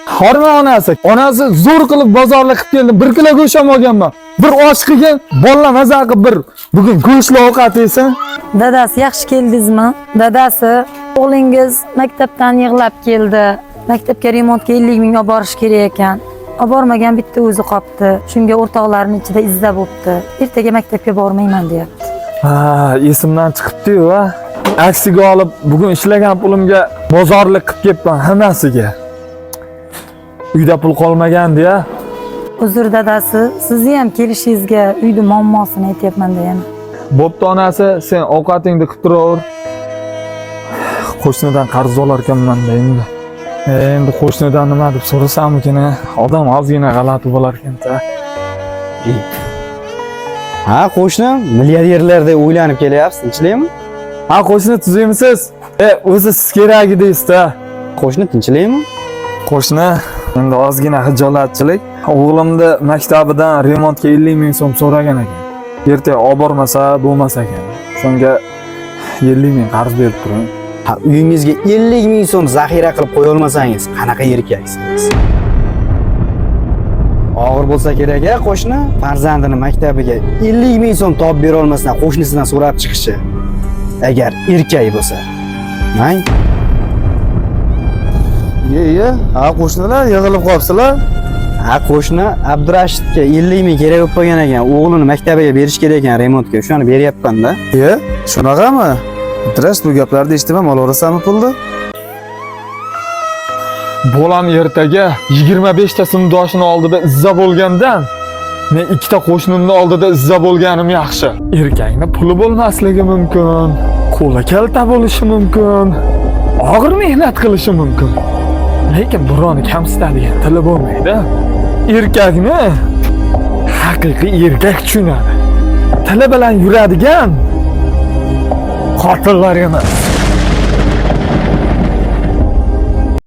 Horma onasi zo'r qilib bozorga qilib keldim. 1 kilo go'sht ham olganman. Bir osh qilgan, bolalar maza qilib bir bugun go'shtli ovqat yesin. Dadasi yaxshi keldingizmi? Dadasi, o'g'lingiz maktabdan yig'lab keldi. Maktabga remontga 50 ming olib borish kerak ekan. Olib bormagan bitta o'zi qopti. Shunga o'rtoqlarining ichida izza bo'pti. Ertaga maktabga bormayman deyapti. Ha, esimdan chiqibdi-yu, ha. Aksiga olib bugun ishlagan pulimga bozorlik qilib ketdim hammasiga. Uyda pul qolmagan-da. Uzr dadasi, sizni ham kelishingizga uyda muammosini aytyapman-da yana. Bo'pti onasi, sen ovqatingni qilib turaver. Qo'shnidan qarz olar ekanman-da endi. Endi qo'shnidan nima deb so'rasammikin, odam ozgina g'alati bo'lar ekan-da. Ha, qo'shnim, milliarderlardek o'ylanib kelyapsiz, tinchlikmi? Ha, qo'shni tuzimsiz? O'zi siz kerak edingiz-da. Qo'shni tinchlikmi? Qo'shni, endi ozgina xijolatchilik. O'g'limni maktabidan remontga 50 ming so'm so'ragan ekan. Ertaga olib bormasa bo'lmas ekan. Shunga 50 ming qarz berib turing. Ha, uyingizga 50 ming so'm zaxira qilib qo'ya olmasangiz, qanaqa erkaksiz? Og'ir bo'lsa kerak-a, qo'shni farzandini maktabiga 50 ming so'm topib bera olmasdan qo'shnisidan so'rab chiqishi. Agar erkak bo'lsa. Mang? Ha, qo'shnilar yig'ilib qolibsizlar. Ha, qo'shni Abdurashidga 50 ming kerak bo'lib qolgan ekan. O'g'lini maktabiga berish kerak ekan remontga. Shuni beryapman-da. Shunaqami? Abdurash bu gaplarni eshitmam, olaverasanmi pulni? Bolam ertaga 25 ta sinfdoshini oldida izza bo'lgandan, men 2 ta qo'shnimni oldida izza bo'lganim yaxshi. Erkakning puli bo'lmasligi mumkin, qo'li kalta bo'lishi mumkin, og'ir mehnat qilishi mumkin. Lekin birovni kamsitadigan tili bo'lmaydi. Erkakni haqiqiy erkak tushunadi. Tili bilan yuradigan qotillar emas.